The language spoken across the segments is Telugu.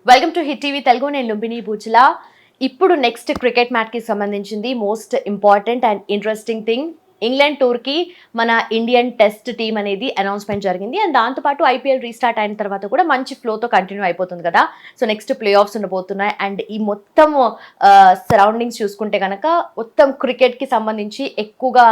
Welcome to hit TV Telugu. నేను లుంబిని బూచల. ఇప్పుడు నెక్స్ట్ క్రికెట్ మ్యాచ్కి సంబంధించింది most important and interesting thing. England టూర్కి మన ఇండియన్ టెస్ట్ టీమ్ అనేది అనౌన్స్మెంట్ జరిగింది. అండ్ దాంతోపాటు ఐపీఎల్ రీస్టార్ట్ అయిన తర్వాత కూడా మంచి ఫ్లోతో కంటిన్యూ అయిపోతుంది కదా. సో నెక్స్ట్ ప్లే ఆఫ్స్ ఉండబోతున్నాయి. అండ్ ఈ మొత్తం సరౌండింగ్స్ చూసుకుంటే కనుక మొత్తం క్రికెట్కి సంబంధించి ఎక్కువగా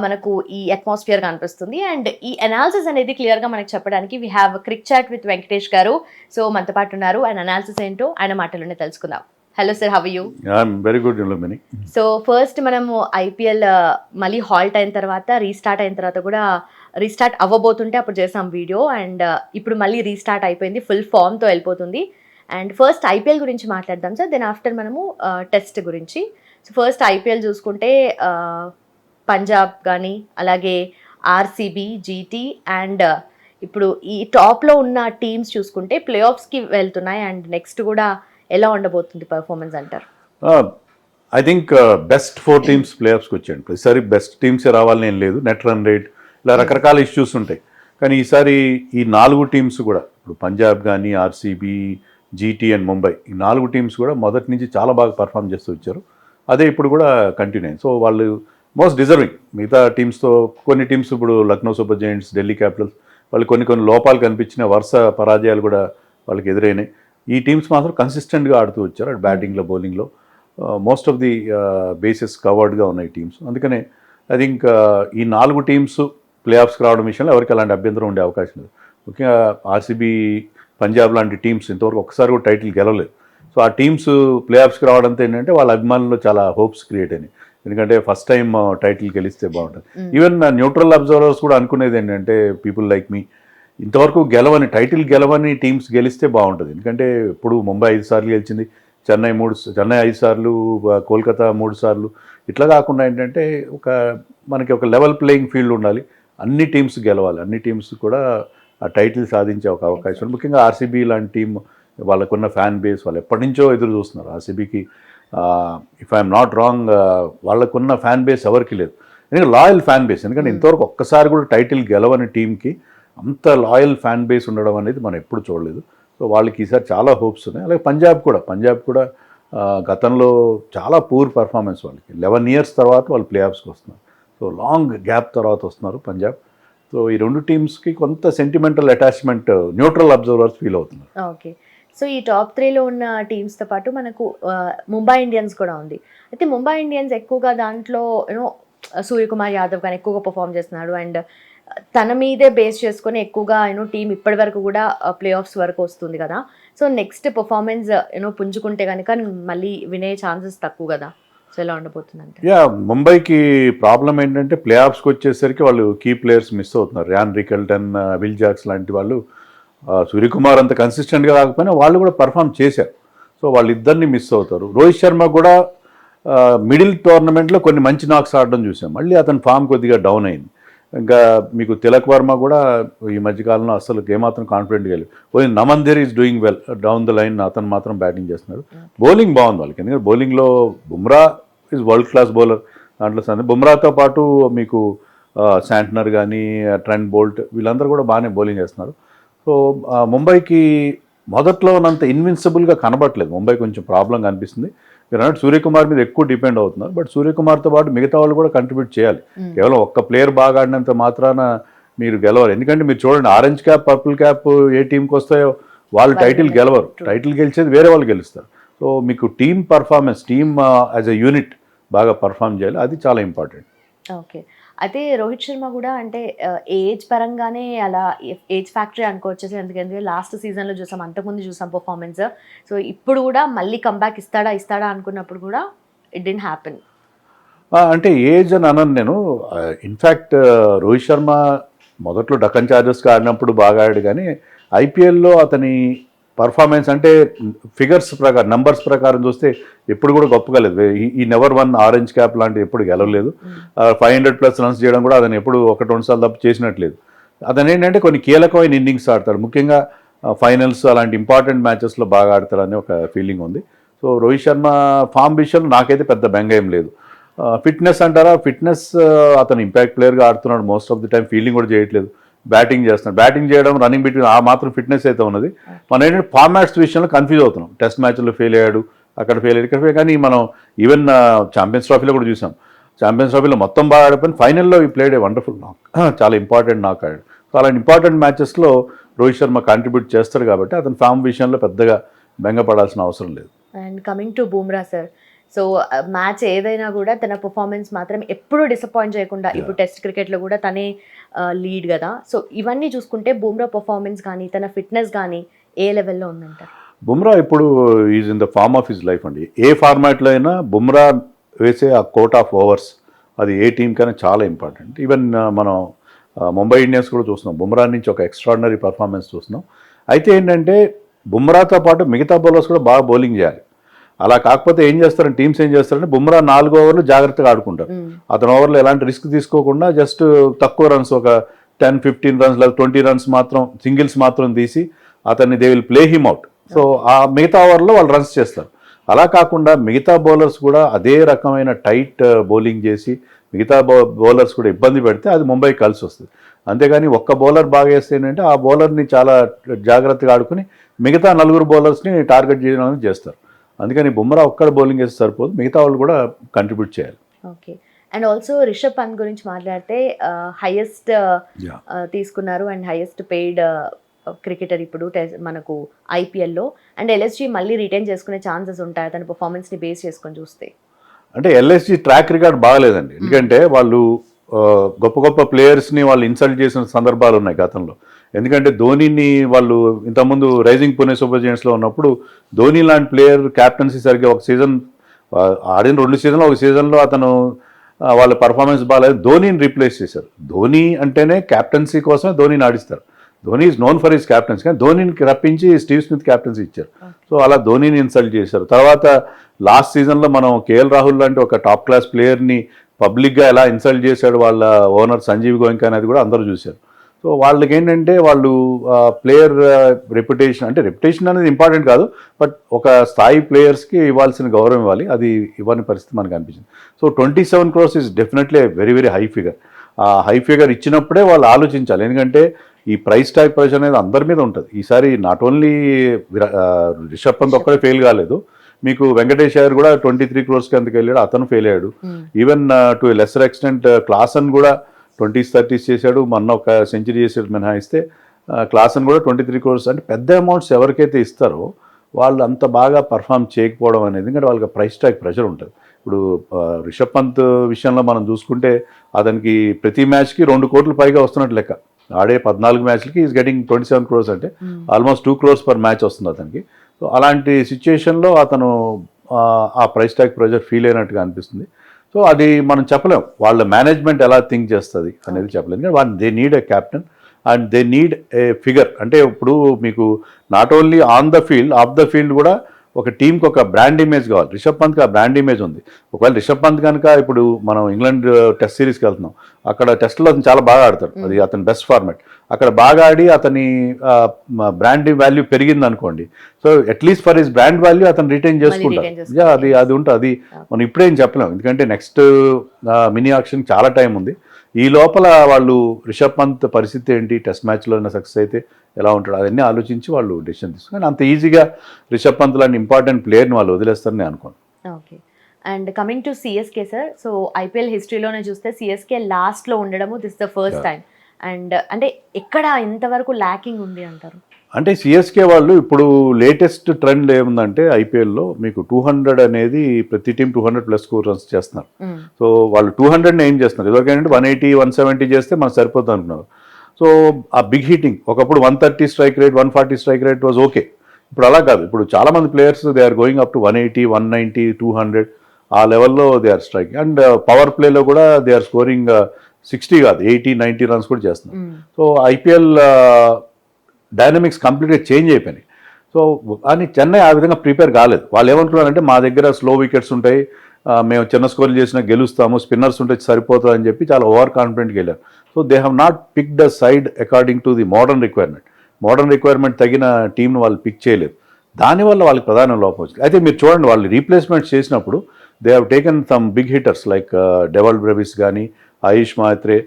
మనకు ఈ అట్మాస్ఫియర్ కనిపిస్తుంది. అండ్ ఈ అనాలిసిస్ అనేది క్లియర్గా మనకు చెప్పడానికి we have cric chat with Venkatesh garu. So మనతో పాటు ఉన్నారు. అండ్ అనాలిసిస్ ఏంటో ఆయన మాటలోనే తెలుసుకుందాం. Hello sir, how are you? I'm very good Lumbini. So first మనము ఐపీఎల్ మళ్ళీ హాల్ట్ అయిన తర్వాత రీస్టార్ట్ అయిన తర్వాత కూడా రీస్టార్ట్ అవ్వబోతుంటే అప్పుడు చేసాం వీడియో. అండ్ ఇప్పుడు మళ్ళీ రీస్టార్ట్ అయిపోయింది, ఫుల్ ఫామ్తో వెళ్ళిపోతుంది. అండ్ ఫస్ట్ ఐపీఎల్ గురించి మాట్లాడదాం సార్, దెన్ ఆఫ్టర్ మనము టెస్ట్ గురించి. సో ఫస్ట్ ఐపీఎల్ చూసుకుంటే పంజాబ్ కానీ అలాగే ఆర్సీబీ, జీటీ అండ్ ఇప్పుడు ఈ టాప్లో ఉన్న టీమ్స్ చూసుకుంటే ప్లే ఆఫ్స్కి వెళ్తున్నాయి. అండ్ నెక్స్ట్ కూడా ఎలా ఉండబోతుంది పర్ఫార్మెన్స్ అంటారు? I think best 4 teams play ఆఫ్స్కి వచ్చాయండి. ప్రతిసారి బెస్ట్ టీమ్సే రావాలని ఏం లేదు, నెట్ రన్ రేట్ ఇలా రకరకాల ఇష్యూస్ ఉంటాయి. కానీ ఈసారి ఈ 4 టీమ్స్ కూడా, ఇప్పుడు పంజాబ్ కానీ ఆర్సీబీ, జీటీ అండ్ ముంబై, ఈ 4 టీమ్స్ కూడా మొదటి నుంచి చాలా బాగా పర్ఫామ్ చేస్తూ వచ్చారు. అదే ఇప్పుడు కూడా కంటిన్యూ అయింది. సో వాళ్ళు మోస్ట్ డిజర్వింగ్. మిగతా టీమ్స్తో కొన్ని టీమ్స్ ఇప్పుడు Lucknow super Giants, Delhi Capitals, వాళ్ళు కొన్ని లోపాలు కనిపించిన వరుస పరాజయాలు కూడా వాళ్ళకి ఎదురైనాయి. ఈ టీమ్స్ మాత్రం కన్సిస్టెంట్గా ఆడుతూ వచ్చారు. అటు బ్యాటింగ్లో, బౌలింగ్లో మోస్ట్ ఆఫ్ ది బేసెస్ కవర్డ్గా ఉన్నాయి టీమ్స్. అందుకనే ఐ థింక్ ఈ 4 టీమ్స్ ప్లే ఆఫ్స్కి రావడం విషయంలో ఎవరికి అలాంటి అభ్యంతరం ఉండే అవకాశం లేదు. ముఖ్యంగా ఆర్సీబీ, పంజాబ్ లాంటి టీమ్స్ ఇంతవరకు ఒక్కసారి కూడా టైటిల్ గెలవలేదు. సో ఆ టీమ్స్ ప్లే ఆఫ్స్కి రావడంతో ఏంటంటే వాళ్ళ అభిమానుల్లో చాలా హోప్స్ క్రియేట్ అయినాయి. ఎందుకంటే ఫస్ట్ టైం టైటిల్ గెలిస్తే బాగుంటుంది. ఈవెన్ న్యూట్రల్ అబ్జర్వర్స్ కూడా అనుకునేది ఏంటంటే పీపుల్ లైక్ మీ, ఇంతవరకు టైటిల్ గెలవని టీమ్స్ గెలిస్తే బాగుంటుంది. ఎందుకంటే ఇప్పుడు ముంబై 5 సార్లు గెలిచింది, చెన్నై 5 సార్లు, కోల్కతా 3 సార్లు. ఇట్లా కాకుండా ఏంటంటే మనకి ఒక లెవెల్ ప్లేయింగ్ ఫీల్డ్ ఉండాలి. అన్ని టీమ్స్ గెలవాలి, అన్ని టీమ్స్ కూడా ఆ టైటిల్ సాధించే ఒక అవకాశం. ముఖ్యంగా ఆర్సీబీ లాంటి టీం, వాళ్ళకున్న ఫ్యాన్ బేస్, వాళ్ళు ఎప్పటి నుంచో ఎదురు చూస్తున్నారు. ఆర్సీబీకి ఇఫ్ ఐఎమ్ నాట్ రాంగ్ వాళ్ళకున్న ఫ్యాన్ బేస్ ఎవరికి లేదు. ఎందుకంటే లాయల్ ఫ్యాన్ బేస్. ఎందుకంటే ఇంతవరకు ఒక్కసారి కూడా టైటిల్ గెలవని టీంకి అంత లాయల్ ఫ్యాన్ బేస్ ఉండడం అనేది మనం ఎప్పుడు చూడలేదు. సో వాళ్ళకి ఈసారి చాలా హోప్స్ ఉన్నాయి. అలాగే పంజాబ్ కూడా గతంలో చాలా పూర్ పర్ఫార్మెన్స్ వాళ్ళకి. 11 years తర్వాత వాళ్ళు ప్లే ఆఫ్స్కి వస్తున్నారు. సో లాంగ్ గ్యాప్ తర్వాత వస్తున్నారు పంజాబ్. సో ఈ 2 టీమ్స్కి కొంత sentimental attachment neutral observers feel అవుతున్నారు. ఓకే. సో ఈ టాప్ 3లో ఉన్న టీమ్స్తో పాటు మనకు ముంబై ఇండియన్స్ కూడా ఉంది. అయితే ముంబై ఇండియన్స్ ఎక్కువగా దాంట్లో సూర్యకుమార్ యాదవ్ కానీ ఎక్కువగా పర్ఫామ్ చేస్తున్నాడు. అండ్ తన మీదే బేస్ చేసుకొని ఎక్కువగా టీం ఇప్పటి వరకు కూడా ప్లే ఆఫ్స్ వరకు వస్తుంది కదా. సో నెక్స్ట్ పర్ఫార్మెన్స్ పుంజుకుంటే కనుక మళ్ళీ వినే ఛాన్సెస్ తక్కువ కదా. సో ఎలా ఉండబోతుంది అంటే ముంబైకి ప్రాబ్లం ఏంటంటే ప్లే ఆఫ్స్కి వచ్చేసరికి వాళ్ళు కీ ప్లేయర్స్ మిస్ అవుతున్నారు. ర్యాన్ రికల్టన్, విల్ జాక్స్ లాంటి వాళ్ళు. సూర్యకుమార్ అంత కన్సిస్టెంట్గా కాకపోయినా వాళ్ళు కూడా పర్ఫామ్ చేశారు. సో వాళ్ళిద్దరిని మిస్ అవుతారు. రోహిత్ శర్మ కూడా మిడిల్ టోర్నమెంట్లో కొన్ని మంచి నాక్స్ ఆడడం చూసాం. మళ్ళీ అతని ఫామ్ కొద్దిగా డౌన్ అయింది. ఇంకా మీకు తిలక్ వర్మ కూడా ఈ మధ్యకాలంలో అసలు ఏమాత్రం కాన్ఫిడెంట్గా లేదు. Only Naman is doing well down the line, అతను మాత్రం బ్యాటింగ్ చేస్తున్నాడు. బౌలింగ్ బాగుంది వాళ్ళకి. ఎందుకంటే బౌలింగ్లో Bumrah is world class bowler. దాంట్లో బుమ్రాతో పాటు మీకు శాంట్నర్ కానీ, ట్రెంట్ బోల్ట్, వీళ్ళందరూ కూడా బాగానే బౌలింగ్ చేస్తున్నారు. సో ముంబైకి మొదట్లో ఉన్నంత ఇన్విన్సిబుల్గా కనబడట్లేదు. ముంబై కొంచెం ప్రాబ్లం కనిపిస్తుంది. మీరు అన్నట్టు సూర్యకుమార్ మీద ఎక్కువ డిపెండ్ అవుతున్నారు. బట్ సూర్యకుమార్తో పాటు మిగతా వాళ్ళు కూడా కంట్రిబ్యూట్ చేయాలి. కేవలం ఒక్క ప్లేయర్ బాగా ఆడినంత మాత్రాన మీరు గెలవాలి. ఎందుకంటే మీరు చూడండి, ఆరెంజ్ క్యాప్, పర్పుల్ క్యాప్ ఏ టీంకి వస్తాయో వాళ్ళు టైటిల్ గెలవరు. టైటిల్ గెలిచేది వేరే వాళ్ళు గెలుస్తారు. సో మీకు team performance, team as a unit బాగా పర్ఫామ్ చేయాలి. అది చాలా ఇంపార్టెంట్. ఓకే. అయితే రోహిత్ శర్మ కూడా అంటే ఏజ్ పరంగానే అలా ఏజ్ ఫ్యాక్టరీ అనుకోవచ్చు. ఎందుకంటే లాస్ట్ సీజన్లో చూసాం, అంతకుముందు చూసాం పర్ఫార్మెన్స్. సో ఇప్పుడు కూడా మళ్ళీ కంబ్యాక్ ఇస్తాడా అనుకున్నప్పుడు కూడా ఇట్ డిడ్ంట్ హ్యాపెన్. అంటే ఏజ్ అని అనను నేను. ఇన్ఫ్యాక్ట్ రోహిత్ శర్మ మొదట్లో డక్కన్ చార్జర్స్కి ఆడినప్పుడు బాగా ఆడాడు. కానీ ఐపీఎల్లో అతని పర్ఫార్మెన్స్ అంటే ఫిగర్స్ ప్రకారం, నంబర్స్ ప్రకారం చూస్తే ఎప్పుడు కూడా గొప్పగా లేదు. ఈ నెవర్ వన్ ఆరెంజ్ క్యాప్ లాంటిది ఎప్పుడు గెలవలేదు. 500+ రన్స్ చేయడం కూడా అతను ఎప్పుడు 1-2 సార్లు తప్ప చేసినట్లేదు. అతను ఏంటంటే కొన్ని కీలకమైన ఇన్నింగ్స్ ఆడతాడు. ముఖ్యంగా ఫైనల్స్ అలాంటి ఇంపార్టెంట్ మ్యాచెస్లో బాగా ఆడతాడని ఒక ఫీలింగ్ ఉంది. సో రోహిత్ శర్మ ఫామ్ విషయంలో నాకైతే పెద్ద బెంగ ఏం లేదు. ఫిట్నెస్ అంటారా, ఫిట్నెస్ అతను ఇంపాక్ట్ ప్లేయర్గా ఆడుతున్నాడు. Most of the time fielding కూడా చేయట్లేదు. బ్యాటింగ్ చేస్తున్నాడు. బ్యాటింగ్ చేయడం, రన్నింగ్ బిట్వీన్ ఆ మాత్రం ఫిట్నెస్ అయితే ఉన్నది. మనం ఏంటంటే ఫార్మాట్స్ విషయంలో కన్ఫ్యూజ్ అవుతున్నాం. టెస్ట్ మ్యాచ్లో ఫెయిల్ అయ్యాడు, అక్కడ ఫెయిల్ అయ్యాడు, ఇక్కడ ఫెయిల్. కానీ మనం ఈవెన్ ఛాంపియన్స్ ట్రోఫీలో కూడా చూసాం. ఛాంపియన్స్ ట్రోఫీలో మొత్తం బాగా ఆడిపోయిన, ఫైనల్లో ఈ ప్లేడ్ ఏ వండర్ఫుల్ నాక్, చాలా ఇంపార్టెంట్ నాక్ ఆడాడు. సో అలాంటి ఇంపార్టెంట్ మ్యాచెస్లో రోహిత్ శర్మ కాంట్రిబ్యూట్ చేస్తాడు కాబట్టి అతని ఫామ్ విషయంలో పెద్దగా బెంగపడాల్సిన అవసరం లేదు. And coming to Bumrah sir, so match ఏదైనా కూడా తన పర్ఫార్మెన్స్ మాత్రం ఎప్పుడూ డిసప్పాయింట్ చేయకుండా, ఇప్పుడు టెస్ట్ క్రికెట్లో కూడా తనే లీడ్ కదా. సో ఇవన్నీ చూసుకుంటే బూమ్రా పర్ఫార్మెన్స్ కానీ తన ఫిట్నెస్ కానీ ఏ లెవెల్లో ఉందంటారు? బుమ్రా ఇప్పుడు is in the form of his life అండి. ఏ ఫార్మాట్లో అయినా బుమ్రా వేసే ఆ కోట్ ఆఫ్ ఓవర్స్ అది ఏ టీంకైనా చాలా ఇంపార్టెంట్. ఈవెన్ మనం ముంబై ఇండియన్స్ కూడా చూస్తున్నాం, బుమ్రా నుంచి ఒక ఎక్స్ట్రాడినరీ పర్ఫార్మెన్స్ చూస్తున్నాం. అయితే ఏంటంటే బుమ్రాతో పాటు మిగతా బౌలర్స్ కూడా బాగా బౌలింగ్ చేయాలి. అలా కాకపోతే ఏం చేస్తారంటే టీమ్స్ ఏం చేస్తారంటే బుమ్రా 4 ఓవర్లు జాగ్రత్తగా ఆడుకుంటారు. అతని ఓవర్లో ఎలాంటి రిస్క్ తీసుకోకుండా జస్ట్ తక్కువ రన్స్, ఒక 10-15 రన్స్ లేదా 20 రన్స్ మాత్రం, సింగిల్స్ మాత్రం తీసి అతన్ని they will play him out. So ఆ మిగతా ఓవర్లో వాళ్ళు రన్స్ చేస్తారు. అలా కాకుండా మిగతా బౌలర్స్ కూడా అదే రకమైన టైట్ బౌలింగ్ చేసి మిగతా బౌలర్స్ కూడా ఇబ్బంది పెడితే అది ముంబైకి కలిసి వస్తుంది. అంతేగాని ఒక్క బౌలర్ బాగా వేస్తే ఏంటంటే ఆ బౌలర్ని చాలా జాగ్రత్తగా ఆడుకుని మిగతా 4 బౌలర్స్ని టార్గెట్ చేయడం చేస్తారు. అందుకని బుమ్రా ఒక్కడ బౌలింగ్ వేస్తే సరిపోదు, మిగతా వాళ్ళు కూడా కంట్రిబ్యూట్ చేయాలి. Okay. And also Rishabh Pant గురించి మాట్లాడితే హైయెస్ట్ తీసుకున్నారు అండ్ హైయెస్ట్ పెయిడ్ క్రికెటర్ ఇప్పుడు మనకు ఐపీఎల్లో. అండ్ ఎల్ఎస్జీ మళ్ళీ రిటైన్ చేసుకునే ఛాన్సెస్ ఉంటాయి తన పర్ఫార్మెన్స్ని బేస్ చేసుకొని చూస్తే? అంటే ఎల్ఎస్జీ ట్రాక్ రికార్డ్ బాగాలేదండి. ఎందుకంటే వాళ్ళు గొప్ప గొప్ప ప్లేయర్స్ని వాళ్ళు ఇన్సల్ట్ చేసిన సందర్భాలు ఉన్నాయి గతంలో. ఎందుకంటే ధోనీని వాళ్ళు ఇంతకుముందు రైజింగ్ పుణె సూపర్ జెయింట్స్లో ఉన్నప్పుడు ధోని లాంటి ప్లేయర్ క్యాప్టెన్సీ సరిగ్గా ఒక సీజన్ ఆడిన 2 సీజన్లో ఒక సీజన్లో అతను వాళ్ళ పర్ఫార్మెన్స్ బాగాలేదు, ధోనీని రీప్లేస్ చేశారు. ధోని అంటేనే క్యాప్టెన్సీ కోసమే ధోనీని ఆడిస్తారు. Dhoni is known for his captaincy, కానీ ధోనీని రప్పించి స్టీవ్ స్మిత్ క్యాప్టెన్సీ ఇచ్చారు. సో అలా ధోనీని ఇన్సల్ట్ చేశారు. తర్వాత లాస్ట్ సీజన్లో మనం కేఎల్ రాహుల్ లాంటి ఒక టాప్ క్లాస్ ప్లేయర్ని పబ్లిక్గా ఎలా ఇన్సల్ట్ చేశాడు వాళ్ళ ఓనర్ సంజీవ్ గోయంకా అనేది కూడా అందరూ చూశారు. సో వాళ్ళకి ఏంటంటే వాళ్ళు ప్లేయర్ రెప్యుటేషన్, అంటే రెప్యుటేషన్ అనేది ఇంపార్టెంట్ కాదు, బట్ ఒక స్థాయి ప్లేయర్స్కి ఇవ్వాల్సిన గౌరవం ఇవ్వాలి, అది ఇవ్వని పరిస్థితి మనకు అనిపించింది. So 27 crores is definitely very very high figure. ఆ హై ఫిగర్ ఇచ్చినప్పుడే వాళ్ళు ఆలోచించాలి. ఎందుకంటే ఈ ప్రైస్ ట్యాగ్ ప్రెషర్ అనేది అందరి మీద ఉంటుంది. ఈసారి నాట్ ఓన్లీ రిషబ్ పంత్ ఒక్కడే ఫెయిల్ కాలేదు, మీకు వెంకటేష్ అయ్యర్ కూడా 23 crores అందుకు వెళ్ళాడు, అతను ఫెయిల్ అయ్యాడు. Even to lesser extent Klaasen కూడా 20s 30s చేశాడు, మొన్న ఒక సెంచరీ చేసాడు మినహాయిస్తే. క్లాసన్ కూడా 23 crores. అంటే పెద్ద అమౌంట్స్ ఎవరికైతే ఇస్తారో వాళ్ళు అంత బాగా పర్ఫామ్ చేయకపోవడం అనేది, ఎందుకంటే వాళ్ళకి ప్రైస్ ట్యాగ్ ప్రెషర్ ఉంటుంది. ఇప్పుడు రిషబ్ పంత్ విషయంలో మనం చూసుకుంటే అతనికి ప్రతి మ్యాచ్కి 2 కోట్ల పైగా వస్తున్నట్టు లెక్క. ఆడే 14 మ్యాచ్లకి ఈజ్ గెటింగ్ 27 crores, అంటే ఆల్మోస్ట్ 2 crores పర్ మ్యాచ్ వస్తుంది అతనికి. సో అలాంటి సిచ్యుయేషన్లో అతను ఆ ప్రైస్ ట్యాగ్ ప్రెషర్ ఫీల్ అయినట్టుగా అనిపిస్తుంది. సో అది మనం చెప్పలేం వాళ్ళ మేనేజ్మెంట్ ఎలా థింక్ చేస్తుంది అనేది చెప్పలేము. ఎందుకంటే they need a captain and they need a figure. అంటే ఇప్పుడు మీకు not only on the field, of the field కూడా ఒక టీంకి ఒక బ్రాండ్ ఇమేజ్ కావాలి. రిషబ్ పంత్కి ఆ బ్రాండ్ ఇమేజ్ ఉంది. ఒకవేళ రిషబ్ పంత్ కనుక ఇప్పుడు మనం ఇంగ్లాండ్ టెస్ట్ సిరీస్కి వెళ్తున్నాం, అక్కడ టెస్ట్లో అతను చాలా బాగా ఆడతాడు, అది అతని బెస్ట్ ఫార్మాట్. అక్కడ బాగా ఆడి అతని బ్రాండ్ వాల్యూ పెరిగింది అనుకోండి, so at least for his brand value అతను రిటైన్ చేసుకుంటారు. అది ఉంటుంది. అది మనం ఇప్పుడేం చెప్పలేము, ఎందుకంటే నెక్స్ట్ మినీ ఆక్షన్ చాలా టైం ఉంది. ఈ లోపల వాళ్ళు రిషబ్ పంత్ పరిస్థితి ఏంటి, టెస్ట్ మ్యాచ్లో సక్సెస్ అయితే ఎలా ఉంటాడు, అవన్నీ ఆలోచించి వాళ్ళు డెసిషన్ తీసుకుని అంత ఈజీగా రిషబ్ పంత్ లాంటి ఇంపార్టెంట్ ప్లేయర్ని వాళ్ళు వదిలేస్తారని నేను అనుకోను. Okay. And coming to CSK sir, so IPL హిస్టరీలోనే చూస్తే సిఎస్కే లాస్ట్లో ఉండడము this the first time. And అంటే ఎక్కడ ఇంతవరకు ల్యాకింగ్ ఉంది అంటారు? అంటే సిఎస్కే వాళ్ళు ఇప్పుడు లేటెస్ట్ ట్రెండ్ ఏముందంటే ఐపీఎల్లో మీకు 200 అనేది ప్రతి టీం 200+ స్కోర్ రన్స్ చేస్తున్నారు. సో వాళ్ళు 200ని ఏం చేస్తున్నారు, ఇదివరకేంటంటే 180 170 చేస్తే మనకు సరిపోతుంది అనుకున్నారు. సో ఆ బిగ్ హిట్టింగ్ ఒకప్పుడు 130 strike rate 140 strike rate was okay. ఇప్పుడు అలా కాదు. ఇప్పుడు చాలామంది players they are going up to 180 190 200 ఆ లెవెల్లో they are striking. And power ప్లేలో కూడా దే ఆర్ స్కోరింగ్ 60 కాదు 80 90 రన్స్ కూడా చేస్తున్నారు. సో ఐపీఎల్ డైనమిక్స్ కంప్లీట్గా చేంజ్ అయిపోయినాయి. సో అని చెన్నై ఆ విధంగా ప్రిపేర్ కాలేదు. వాళ్ళు ఏమనుకున్నారంటే మా దగ్గర స్లో వికెట్స్ ఉంటాయి, మేము చిన్న స్కోర్లు చేసినా గెలుస్తాము, స్పిన్నర్స్ ఉంటే సరిపోతుంది అని చెప్పి చాలా ఓవర్ కాన్ఫిడెంట్గా వెళ్ళారు. So they have not picked a side according to the modern requirement తగిన టీంను వాళ్ళు పిక్ చేయలేదు. దానివల్ల వాళ్ళకి ప్రధాన లోపం వచ్చింది. అయితే మీరు చూడండి, వాళ్ళు రీప్లేస్మెంట్స్ చేసినప్పుడు they have taken some big hitters like Dewald Brevis కానీ ఆయుష్ మాత్రే,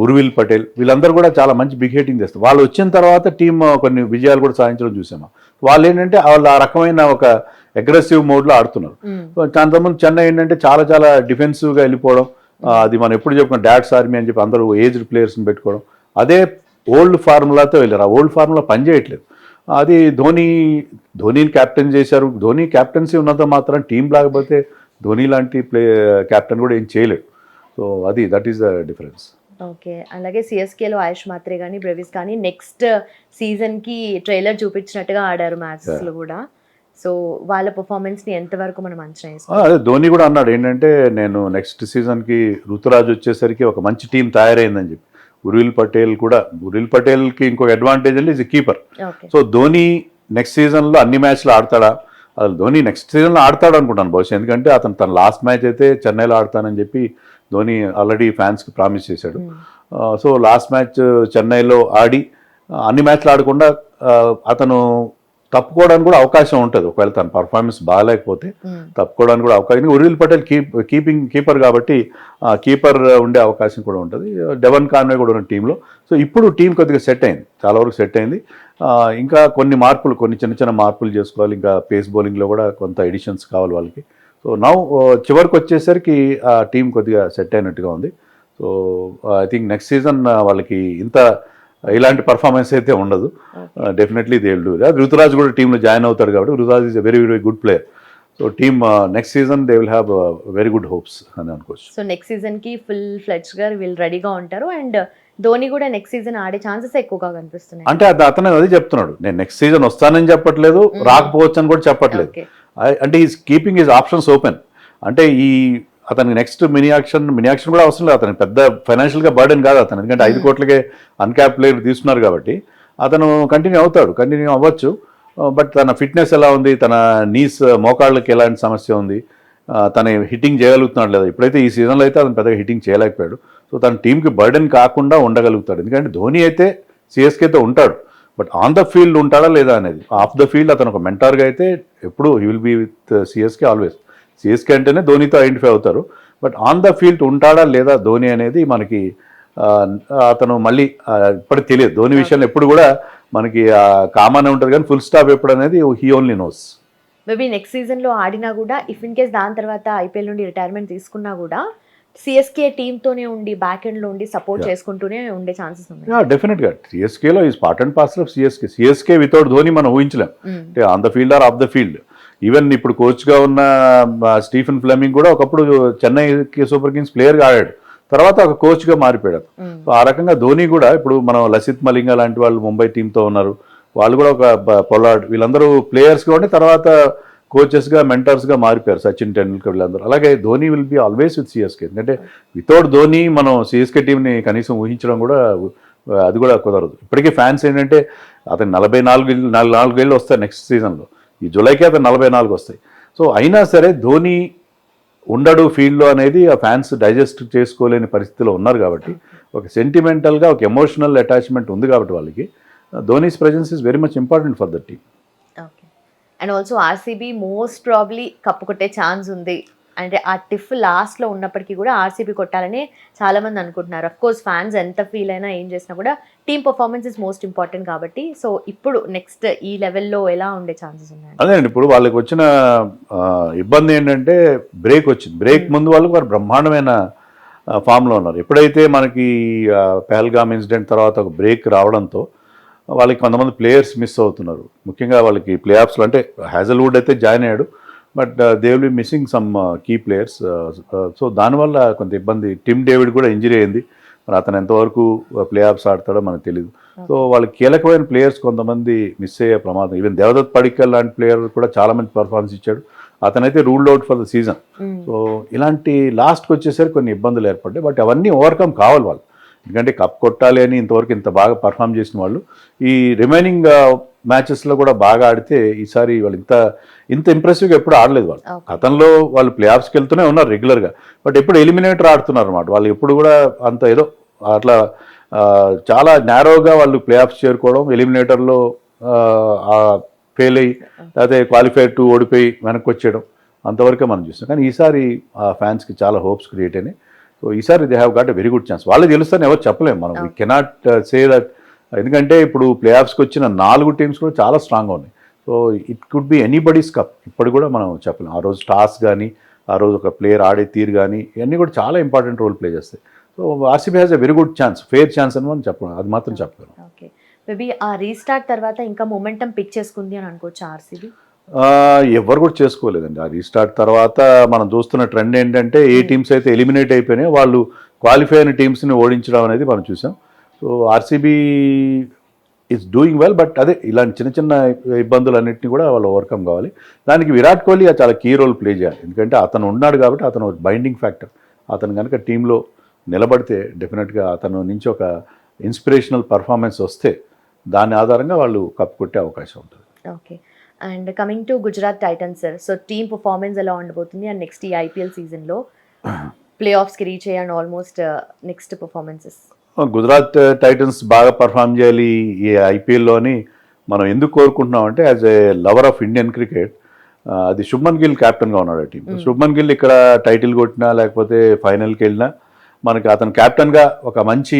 ఉర్విల్ పటేల్ వీళ్ళందరూ కూడా చాలా మంచి బిగ్ హిట్టింగ్ చేస్తారు. వాళ్ళు వచ్చిన తర్వాత టీం కొన్ని విజయాలు కూడా సాధించడం చూసాము. వాళ్ళు ఏంటంటే వాళ్ళు ఆ రకమైన ఒక అగ్రెసివ్ మోడ్లో ఆడుతున్నారు. అంతకుముందు చెన్నై ఏంటంటే చాలా చాలా డిఫెన్సివ్గా వెళ్ళిపోవడం, అది మనం ఎప్పుడు చెప్పుకున్నాం డాట్స్ ఆర్మీ అని చెప్పి అందరూ ఏజ్డ్ ప్లేయర్స్ని పెట్టుకోవడం, అదే ఓల్డ్ ఫార్ములాతో వెళ్ళారు. ఆ ఓల్డ్ ఫార్ములా పనిచేయట్లేదు. అది ధోనీని క్యాప్టెన్ చేశారు. ధోని క్యాప్టెన్సీ ఉన్నంత మాత్రం టీం లేకపోతే ధోని లాంటి క్యాప్టెన్ కూడా ఏం చేయలేడు. So that is the difference. Okay, అలాగే సిఎస్కేలో ఆయుష్ మాత్రే కానీ బ్రెవిస్ కానీ నెక్స్ట్ సీజన్కి ట్రైలర్ చూపించినట్టుగా ఆడారు మ్యాచెస్లో కూడా. సో వాళ్ళ పర్ఫార్మెన్స్ని ఎంతవరకు మనం అంచనా వేసుకోవాలి? అదే ధోని కూడా అన్నాడు ఏంటంటే నేను నెక్స్ట్ సీజన్కి ఋతురాజ్ వచ్చేసరికి ఒక మంచి టీం తయారైందని చెప్పి. ఉర్విల్ పటేల్కి ఇంకొక అడ్వాంటేజ్ అంటే is keeper. So Dhoni next సీజన్లో అన్ని మ్యాచ్లు ఆడతాడా? అసలు ధోని నెక్స్ట్ సీజన్లో ఆడతాడు అనుకుంటాను బహుశా, ఎందుకంటే అతను తన లాస్ట్ మ్యాచ్ అయితే చెన్నైలో ఆడతానని చెప్పి ధోని ఆల్రెడీ ఫ్యాన్స్కి ప్రామిస్ చేశాడు. సో లాస్ట్ మ్యాచ్ చెన్నైలో ఆడి అన్ని మ్యాచ్లు ఆడకుండా అతను తప్పుకోవడానికి కూడా అవకాశం ఉంటుంది. ఒకవేళ తన పర్ఫార్మెన్స్ బాగాలేకపోతే తప్పుకోవడానికి కూడా అవకాశం. ఉర్విల్ పటేల్ కీపర్ కాబట్టి కీపర్ ఉండే అవకాశం కూడా ఉంటుంది. డెవన్ కాన్వే కూడా ఉన్న టీంలో. సో ఇప్పుడు టీం కొద్దిగా సెట్ అయింది, చాలా వరకు సెట్ అయింది. ఇంకా కొన్ని చిన్న చిన్న మార్పులు చేసుకోవాలి. ఇంకా పేస్ బౌలింగ్లో కూడా కొంత ఎడిషన్స్ కావాలి వాళ్ళకి. సో చివరికి వచ్చేసరికి ఆ టీం కొద్దిగా సెట్ అయినట్టుగా ఉంది. So I think next season వాళ్ళకి ఇలాంటి పర్ఫార్మెన్స్ అయితే ఉండదు. Definitely they will do. Ruturaj కూడా టీంలో జాయిన్ అవుతాడు కాబట్టి Ruturaj is a very very good player. So team next season they will have very good hopes అని అనుకోవచ్చు. సో నెక్స్ట్ సీజన్కి ఫుల్ ఫ్లెడ్జ్గా వీళ్ళు రెడీగా ఉంటారు. అండ్ ధోని కూడా నెక్స్ట్ సీజన్ ఆడే ఛాన్సెస్ ఎక్కువగా కనిపిస్తున్నాయి. అంటే అతను అదే చెప్తున్నాడు, నేను నెక్స్ట్ సీజన్ వస్తానని చెప్పట్లేదు, రాకపోవచ్చు అని కూడా చెప్పట్లేదు. అంటే is keeping his options open. అంటే అతనికి నెక్స్ట్ మినీ యాక్షన్ కూడా అవసరం లేదు. అతను పెద్ద ఫైనాన్షియల్గా బర్డెన్ కాదు అతను, ఎందుకంటే 5 కోట్లకే అన్క్యాప్ ప్లేయర్ తీసుకున్నారు కాబట్టి అతను కంటిన్యూ అవ్వచ్చు. బట్ తన ఫిట్నెస్ ఎలా ఉంది, తన నీస్ మోకాళ్ళకి ఎలాంటి సమస్య ఉంది, తన హిట్టింగ్ చేయగలుగుతున్నాడు లేదా? ఇప్పుడైతే ఈ సీజన్లో అయితే అతను పెద్దగా హిట్టింగ్ చేయలేకపోయాడు. సో తన టీంకి బర్డెన్ కాకుండా ఉండగలుగుతాడు. ఎందుకంటే ధోని అయితే సిఎస్కేతో ఉంటాడు, బట్ ఆన్ ద ఫీల్డ్ ఉంటాడా లేదా అనేది. ఆఫ్ ద ఫీల్డ్ అతను ఒక మెంటార్గా అయితే ఎప్పుడు he will be with CSK always. CSK అంటేనే ధోనితో ఐడెంటిఫై అవుతారు. బట్ ఆన్ ద ఫీల్డ్ ఉంటాడా లేదా ధోని అనేది మనకి అతను మళ్ళీ ఇప్పటికి తెలియదు. ధోని విషయంలో ఎప్పుడు కూడా మనకి కామన్ ఉంటుంది, కానీ ఫుల్ స్టాప్ ఎప్పుడు అనేది he only knows. Maybe next సీజన్లో ఆడినా కూడా ఇఫ్ ఇన్ కేస్ దాని తర్వాత ఐపీఎల్ నుండి రిటైర్మెంట్ తీసుకున్నా కూడా సిఎస్కే టీంతోనే ఉండి బ్యాక్ ఎండ్లో ఉండి సపోర్ట్ చేసుకుంటూనే ఉండే ఛాన్సెస్ ఉన్నాయి. డెఫినెట్గా సిఎస్కేలో is part and parcel of CSK without Dhoni మనం ఊహించలేం. అంటే on the field or off the field. Even ఇప్పుడు కోచ్గా ఉన్న స్టీఫెన్ ఫ్లెమింగ్ కూడా ఒకప్పుడు చెన్నై సూపర్ కింగ్స్ ప్లేయర్గా ఆడాడు, తర్వాత ఒక కోచ్గా మారిపోయాడు. సో ఆ రకంగా ధోని కూడా ఇప్పుడు మనం లసిత్ మలింగా లాంటి వాళ్ళు ముంబై టీంతో ఉన్నారు, వాళ్ళు కూడా ఒక పొలాడ్, వీళ్ళందరూ ప్లేయర్స్గా ఉండి తర్వాత కోచెస్గా మెంటర్స్గా మారిపోయారు. సచిన్ టెండూల్కర్ వీళ్ళందరూ. అలాగే Dhoni will be always with CSK. ఎందుకంటే వితౌట్ ధోని మనం సిఎస్కే టీంని కనీసం ఊహించడం కూడా అది కూడా కుదరదు. ఇప్పటికీ ఫ్యాన్స్ ఏంటంటే అతను 44 ఏళ్ళు వస్తాయి నెక్స్ట్ సీజన్లో, ఈ జూలైకి అతను 44 వస్తాయి. సో అయినా సరే ధోని ఉండడు ఫీల్డ్లో అనేది ఆ ఫ్యాన్స్ డైజెస్ట్ చేసుకోలేని పరిస్థితిలో ఉన్నారు. కాబట్టి ఒక సెంటిమెంటల్గా ఒక ఎమోషనల్ అటాచ్మెంట్ ఉంది కాబట్టి వాళ్ళకి Dhoni's presence is very much important for the team. Okay, and also RCB most probably cup కొట్టే ఛాన్స్ ఉంది. అంటే ఆ టిఫ్ లాస్ట్లో ఉన్నప్పటికీ కూడా ఆర్సీబీ కొట్టాలని చాలామంది అనుకుంటున్నారు. అఫ్ కోర్స్ ఫ్యాన్స్ ఎంత ఫీల్ అయినా ఏం చేసినా కూడా team performance is most important కాబట్టి. సో ఇప్పుడు నెక్స్ట్ ఈ లెవెల్లో ఎలా ఉండే ఛాన్సెస్ ఉన్నాయి? అదే అండి, ఇప్పుడు వాళ్ళకి వచ్చిన ఇబ్బంది ఏంటంటే బ్రేక్ వచ్చింది. బ్రేక్ ముందు వాళ్ళు వారు బ్రహ్మాండమైన ఫామ్లో ఉన్నారు. ఎప్పుడైతే మనకి పహల్గామ్ ఇన్సిడెంట్ తర్వాత ఒక బ్రేక్ రావడంతో వాళ్ళకి కొంతమంది ప్లేయర్స్ మిస్ అవుతున్నారు. ముఖ్యంగా వాళ్ళకి ప్లే ఆఫ్స్లో అంటే హ్యాజల్వుడ్ అయితే జాయిన్ అయ్యాడు, but they will be missing some key players. So దానివల్ల కొంత ఇబ్బంది. టిమ్ డేవిడ్ కూడా ఇంజరీ అయింది, మరి అతను ఎంతవరకు ప్లే ఆఫ్స్ ఆడతాడో మనకు తెలియదు. సో వాళ్ళకి కీలకమైన ప్లేయర్స్ కొంతమంది మిస్ అయ్యే ప్రమాదం. ఈవెన్ దేవదత్ పడిక్కల్ లాంటి ప్లేయర్ కూడా చాలా మంచి పర్ఫార్మెన్స్ ఇచ్చాడు, అతనైతే ruled out for the season. So ఇలాంటి లాస్ట్కి వచ్చేసరికి కొన్ని ఇబ్బందులు ఏర్పడ్డాయి, బట్ అవన్నీ ఓవర్కమ్ కావాలి వాళ్ళు. ఎందుకంటే కప్ కొట్టాలి అని ఇంతవరకు ఇంత బాగా పర్ఫామ్ చేసిన వాళ్ళు ఈ రిమైనింగ్ మ్యాచెస్లో కూడా బాగా ఆడితే ఈసారి వాళ్ళు ఇంత ఇంప్రెసివ్గా ఎప్పుడు ఆడలేదు. వాళ్ళు గతంలో వాళ్ళు ప్లే ఆఫ్స్కి వెళ్తూనే ఉన్నారు రెగ్యులర్గా, బట్ ఎప్పుడు ఎలిమినేటర్ ఆడుతున్నారు అన్నమాట. వాళ్ళు ఎప్పుడు కూడా అంత ఏదో అట్లా చాలా నేరోగా వాళ్ళు ప్లే ఆఫ్స్ చేరుకోవడం, ఎలిమినేటర్లో ఫెయిల్ అయ్యి లేకపోతే క్వాలిఫైర్ టు ఓడిపోయి వెనక్కి వచ్చేయడం, అంతవరకే మనం చూస్తాం. కానీ ఈసారి ఆ ఫ్యాన్స్కి చాలా హోప్స్ క్రియేట్ అయినాయి. సో సో ఈసారి they have got a very good chance. వాళ్ళకి తెలుస్తారని ఎవరు చెప్పలేము మనం. వీ కెనాట్ సే దట్, ఎందుకంటే ఇప్పుడు ప్లే ఆఫ్స్కి వచ్చిన 4 టీమ్స్ కూడా చాలా స్ట్రాంగ్గా ఉన్నాయి. So it could be anybody's cup. ఇప్పుడు కూడా మనం చెప్పలేం. ఆ రోజు టాస్ కానీ, ఆ రోజు ఒక ప్లేయర్ ఆడే తీరు కానీ, ఇవన్నీ కూడా చాలా ఇంపార్టెంట్ రోల్ ప్లే చేస్తాయి. So RCB has a very good chance, fair chance అని మనం చెప్పలేం, అది మాత్రం చెప్పగలం. ఓకే, మేబీ ఆ రీస్టార్ట్ తర్వాత ఇంకా మొమెంటం పిక్ చేసుకుంది అని అనుకోవచ్చు ఆర్సీబీ. ఎవరు కూడా చేసుకోలేదండి. ఆ రీస్టార్ట్ తర్వాత మనం చూస్తున్న ట్రెండ్ ఏంటంటే, ఏ టీమ్స్ అయితే ఎలిమినేట్ అయిపోయినాయో వాళ్ళు క్వాలిఫై అయిన టీమ్స్ని ఓడించడం అనేది మనం చూసాం. So RCB is doing well, but అదే ఇలాంటి చిన్న చిన్న ఇబ్బందులన్నింటినీ కూడా వాళ్ళు ఓవర్కమ్ కావాలి. దానికి విరాట్ కోహ్లీ చాలా కీ రోల్ ప్లే చేయాలి. ఎందుకంటే అతను ఉన్నాడు కాబట్టి అతను బైండింగ్ ఫ్యాక్టర్. అతను కనుక టీంలో నిలబడితే డెఫినెట్గా అతను నుంచి ఒక ఇన్స్పిరేషనల్ పర్ఫార్మెన్స్ వస్తే దాని ఆధారంగా వాళ్ళు కప్ కొట్టే అవకాశం ఉంటుంది. Okay, and coming to Gujarat Titans sir, so team performance ఎలా ఉండబోతుంది అండ్ నెక్స్ట్ ఈ ఐపీఎల్ సీజన్లో ప్లే ఆఫ్స్కి రీచ్ అయ్యాను almost next performances? Gujarat Titans బాగా పర్ఫామ్ చేయాలి ఈ ఐపీఎల్లోని మనం ఎందుకు కోరుకుంటున్నాం అంటే, as a lover of Indian cricket, అది శుభ్మన్ గిల్ క్యాప్టెన్గా ఉన్నాడు ఆ టీం. శుభ్మన్ గిల్ ఇక్కడ టైటిల్ కొట్టినా లేకపోతే ఫైనల్కి వెళ్ళినా మనకి అతను క్యాప్టెన్గా ఒక మంచి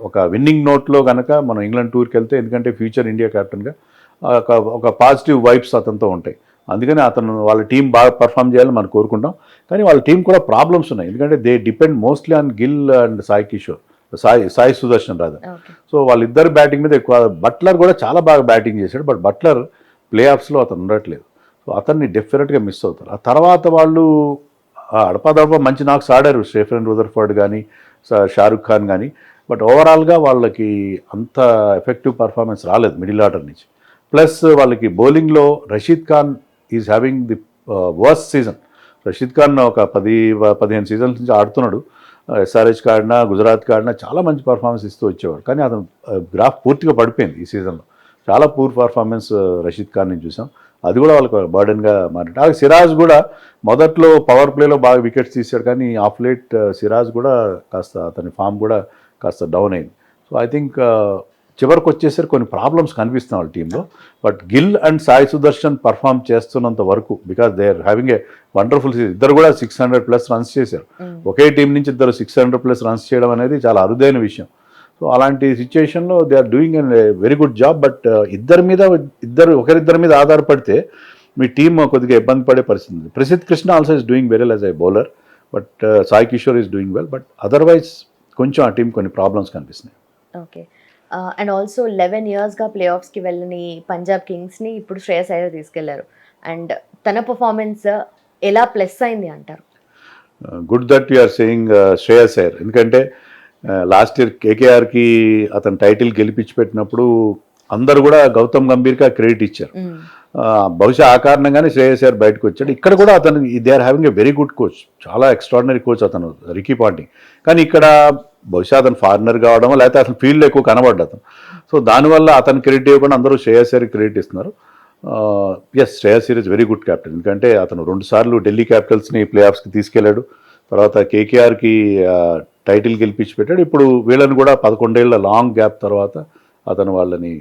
ఒక విన్నింగ్ నోట్లో కనుక మనం ఇంగ్లాండ్ టూర్కి వెళ్తే, ఎందుకంటే ఫ్యూచర్ ఇండియా క్యాప్టెన్గా ఒక పాజిటివ్ వైబ్స్ అతనితో ఉంటాయి. అందుకని అతను వాళ్ళ టీం బాగా పర్ఫామ్ చేయాలని మనం కోరుకుంటాం. కానీ వాళ్ళ టీం కూడా ప్రాబ్లమ్స్ ఉన్నాయి, ఎందుకంటే they depend mostly on Gill and Sai Kishore, Sai Sudarshan రాదు. సో వాళ్ళిద్దరు బ్యాటింగ్ మీద ఎక్కువ. బట్లర్ కూడా చాలా బాగా బ్యాటింగ్ చేశాడు, బట్ బట్లర్ ప్లే ఆఫ్స్లో అతను ఉండట్లేదు. సో అతన్ని డెఫినెట్గా మిస్ అవుతారు. ఆ తర్వాత వాళ్ళు అడపాదడప మంచి నాక్స్ ఆడారు, స్టెఫెన్ రదర్ఫర్డ్ కానీ షారుఖ్ ఖాన్ కానీ, బట్ ఓవరాల్గా వాళ్ళకి అంత ఎఫెక్టివ్ పర్ఫార్మెన్స్ రాలేదు మిడిల్ ఆర్డర్ నుంచి. ప్లస్ వాళ్ళకి బౌలింగ్లో Rashid Khan is having the worst season. Rashid Khan ఒక 10-15 సీజన్స్ నుంచి ఆడుతున్నాడు. ఎస్ఆర్హెచ్కి ఆడినా, గుజరాత్కి ఆడినా చాలా మంచి పర్ఫార్మెన్స్ ఇస్తూ వచ్చేవాడు. కానీ అతను గ్రాఫ్ పూర్తిగా పడిపోయింది ఈ సీజన్లో. చాలా పూర్ పర్ఫార్మెన్స్ రషీద్ ఖాన్ నుంచి చూసాం. అది కూడా వాళ్ళకి బర్డెన్గా మారింది. అలాగే సిరాజ్ కూడా మొదట్లో పవర్ ప్లేలో బాగా వికెట్స్ తీశాడు, కానీ ఆఫ్ లేట్ సిరాజ్ కూడా కాస్త అతని ఫామ్ కూడా కాస్త డౌన్ అయింది. సో ఐ థింక్ చివరికి వచ్చేసరికి కొన్ని ప్రాబ్లమ్స్ కనిపిస్తున్నాయి వాళ్ళ టీంలో. But Gill and Sai Sudharsan perform చేస్తున్నంత వరకు, because they are having a wonderful season. ఇద్దరు కూడా 600+ రన్స్ చేశారు. ఒకే టీం నుంచి ఇద్దరు 600+ రన్స్ చేయడం అనేది చాలా అరుదైన విషయం. సో అలాంటి సిచ్యుయేషన్లో they are doing an very good job. But ఒకరిద్దరి మీద ఆధారపడితే మీ టీం కొద్దిగా ఇబ్బంది పడే పరిస్థితి ఉంది. Prasidh Krishna also is doing very well as a bowler, but Sai Kishore is doing well. But otherwise కొంచెం ఆ టీం కొన్ని ప్రాబ్లమ్స్ కనిపిస్తున్నాయి. ఓకే, అండ్ ఆల్సో 11 yearsగా ప్లే ఆఫ్స్కి వెళ్ళని పంజాబ్ కింగ్స్ని ఇప్పుడు శ్రేయస్ అయ్యర్ తీసుకెళ్లారు. అండ్ తన పర్ఫార్మెన్స్ ఎలా ప్లస్ అయింది అంటారు? Good that you are saying Shreyas Iyer. ఎందుకంటే లాస్ట్ ఇయర్ కేకేఆర్కి అతను టైటిల్ గెలిపించి పెట్టినప్పుడు అందరూ కూడా గౌతమ్ గంభీర్కి క్రెడిట్ ఇచ్చారు. బహుశా ఆ కారణంగానే శ్రేయస్ అయ్యర్ బయటకు వచ్చాడు. ఇక్కడ కూడా అతను they are having a very good coach, చాలా ఎక్స్ట్రాడినరీ కోచ్ అతను, రికీ పాంటింగ్. కానీ ఇక్కడ బహుశా అతను ఫారినర్ కావడమో లేకపోతే అతను ఫీల్డ్లో ఎక్కువ కనబడ్డా అతను. సో దానివల్ల అతను క్రెడిట్ ఇవ్వకుండా అందరూ శ్రేయస్ అయ్యర్కి క్రెడిట్ ఇస్తున్నారు. Yes, Shreyas Iyer is very good captain. ఎందుకంటే అతను 2 సార్లు ఢిల్లీ క్యాపిటల్స్ని ప్లే ఆఫ్స్కి తీసుకెళ్లాడు. తర్వాత కేకేఆర్కి టైటిల్ గెలిపించి పెట్టాడు. ఇప్పుడు వీళ్ళని కూడా 11 ఏళ్ల లాంగ్ గ్యాప్ తర్వాత అతను వాళ్ళని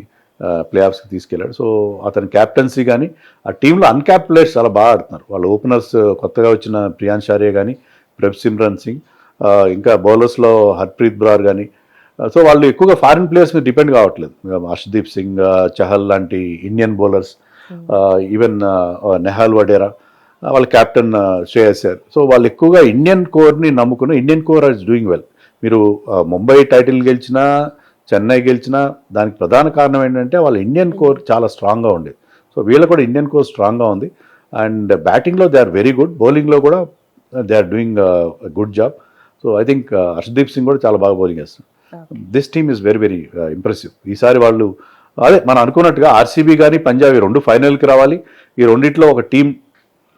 ప్లే ఆఫ్స్కి తీసుకెళ్లాడు. సో అతని క్యాప్టెన్సీ కానీ ఆ టీంలో అన్క్యాప్ ప్లేయర్స్ చాలా బాగా ఆడుతున్నారు. వాళ్ళ ఓపెనర్స్ కొత్తగా వచ్చిన ప్రియాన్ షారియే కానీ, ప్రభ్ సిమ్రన్ సింగ్, ఇంకా బౌలర్స్లో హర్ప్రీత్ బ్రార్ కానీ. సో వాళ్ళు ఎక్కువగా ఫారిన్ ప్లేయర్స్ మీద డిపెండ్ కావట్లేదు. హర్షదీప్ సింగ్, చహల్ లాంటి Indian bowlers, even Nehal Wadhera, వాళ్ళ క్యాప్టెన్ శ్రేయస్ అయ్యర్. సో వాళ్ళు ఎక్కువగా ఇండియన్ కోర్ని నమ్ముకున్న, Indian core is doing well. మీరు ముంబై టైటిల్ గెలిచినా, చెన్నై గెలిచినా దానికి ప్రధాన కారణం ఏంటంటే వాళ్ళ ఇండియన్ కోర్ చాలా స్ట్రాంగ్గా ఉండేది. సో వీళ్ళ కూడా ఇండియన్ కోర్ స్ట్రాంగ్గా ఉంది. అండ్ బ్యాటింగ్లో దే ఆర్ వెరీ గుడ్, బౌలింగ్లో కూడా they are doing good job. So I think Harshdeep Singh కూడా చాలా బాగా బౌలింగ్ చేస్తారు. This team is very very impressive. ఈసారి వాళ్ళు అదే మనం అనుకున్నట్టుగా ఆర్సీబీ కానీ పంజాబ్ 2 ఫైనల్కి రావాలి. ఈ రెండిట్లో ఒక టీం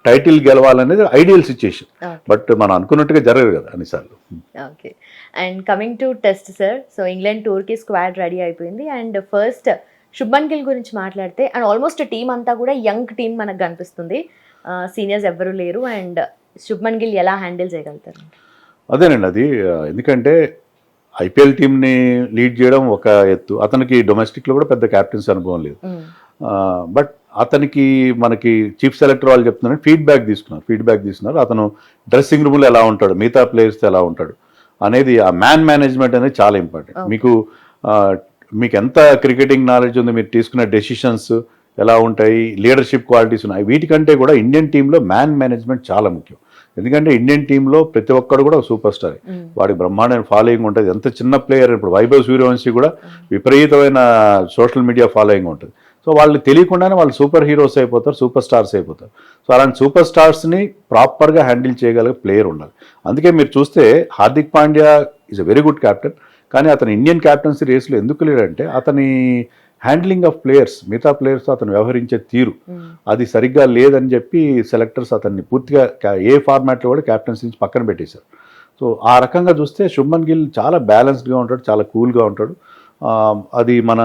టైటిల్ గెలవాలనేది ఐడియల్ సిచ్యుయేషన్. బట్ మనం అనుకున్నట్టుగా జరగదు కదా అన్నిసార్లు. Okay, and coming to test sir, so England టూర్కి స్క్వాడ్ రెడీ అయిపోయింది. అండ్ ఫస్ట్ శుభ్మన్ గిల్ గురించి మాట్లాడితే, అండ్ ఆల్మోస్ట్ టీం అంతా కూడా యంగ్ టీం మనకు కనిపిస్తుంది, సీనియర్స్ ఎవ్వరూ లేరు. అండ్ శుభ్మన్ గిల్ ఎలా హ్యాండిల్ చేయగలుగుతారు? అదేనండి, అది ఎందుకంటే ఐపీఎల్ టీంని లీడ్ చేయడం ఒక ఎత్తు, అతనికి డొమెస్టిక్లో కూడా పెద్ద క్యాప్టెన్సీ అనుభవం లేదు. బట్ అతనికి మనకి చీఫ్ సెలెక్టర్ వాళ్ళు చెప్తున్నారు ఫీడ్బ్యాక్ తీసుకున్నారు అతను డ్రెస్సింగ్ రూమ్లో ఎలా ఉంటాడు, మిగతా ప్లేయర్స్తో ఎలా ఉంటాడు అనేది, ఆ మ్యాన్ మేనేజ్మెంట్ అనేది చాలా ఇంపార్టెంట్. మీకు ఎంత క్రికెటింగ్ నాలెడ్జ్ ఉంది, మీరు తీసుకున్న డెసిషన్స్ ఎలా ఉంటాయి, లీడర్షిప్ క్వాలిటీస్ ఉన్నాయి, వీటికంటే కూడా ఇండియన్ టీంలో మ్యాన్ మేనేజ్మెంట్ చాలా ముఖ్యం. ఎందుకంటే ఇండియన్ టీంలో ప్రతి ఒక్కడు కూడా సూపర్ స్టార్, వాడికి బ్రహ్మాండమైన ఫాలోయింగ్ ఉంటుంది. ఎంత చిన్న ప్లేయర్, ఇప్పుడు వైభవ్ సూర్యవంశీ కూడా విపరీతమైన సోషల్ మీడియా ఫాలోయింగ్ ఉంటుంది. సో వాళ్ళు తెలియకుండానే వాళ్ళు సూపర్ హీరోస్ అయిపోతారు, సూపర్ స్టార్స్ అయిపోతారు. సో అలాంటి సూపర్ స్టార్స్ని ప్రాపర్గా హ్యాండిల్ చేయగలిగే ప్లేయర్ ఉండాలి. అందుకే మీరు చూస్తే Hardik Pandya is a very good captain, కానీ అతను ఇండియన్ క్యాప్టెన్సీ రేస్లో ఎందుకు లేడంటే అతని హ్యాండ్లింగ్ ఆఫ్ ప్లేయర్స్, మిగతా ప్లేయర్స్ అతను వ్యవహరించే తీరు అది సరిగ్గా లేదని చెప్పి సెలెక్టర్స్ అతన్ని పూర్తిగా ఏ ఫార్మాట్లో కూడా క్యాప్టెన్సీ నుంచి పక్కన పెట్టేశారు. సో ఆ రకంగా చూస్తే శుభ్మన్ గిల్ చాలా బ్యాలెన్స్డ్గా ఉంటాడు, చాలా కూల్గా ఉంటాడు. అది మన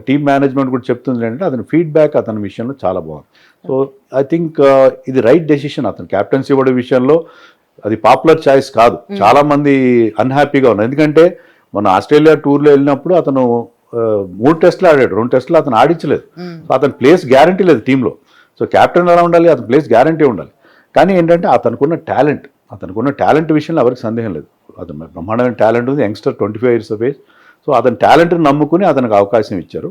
టీమ్ మేనేజ్మెంట్ కూడా చెప్తుంది అంటే అతని ఫీడ్బ్యాక్ అతని విషయంలో చాలా బాగుంది. సో ఐ థింక్ ఇది రైట్ డెసిషన్. అతను క్యాప్టెన్సీ ఇవ్వడం విషయంలో అది పాపులర్ చాయిస్ కాదు, చాలా మంది అన్హ్యాపీగా ఉన్నారు. ఎందుకంటే మన ఆస్ట్రేలియా టూర్లో వెళ్ళినప్పుడు అతను 3 టెస్టులు ఆడాడు, 2 టెస్టులు అతను ఆడించలేదు. సో అతని ప్లేస్ గ్యారంటీ లేదు టీంలో. సో క్యాప్టెన్ ఎలా ఉండాలి, అతని ప్లేస్ గ్యారంటీ ఉండాలి. కానీ ఏంటంటే అతనుకున్న టాలెంట్ విషయంలో ఎవరికి సందేహం లేదు. అతను బ్రహ్మాండమైన టాలెంట్ ఉంది, youngster 25 years of age. So అతని టాలెంట్ని నమ్ముకుని అతనికి అవకాశం ఇచ్చారు.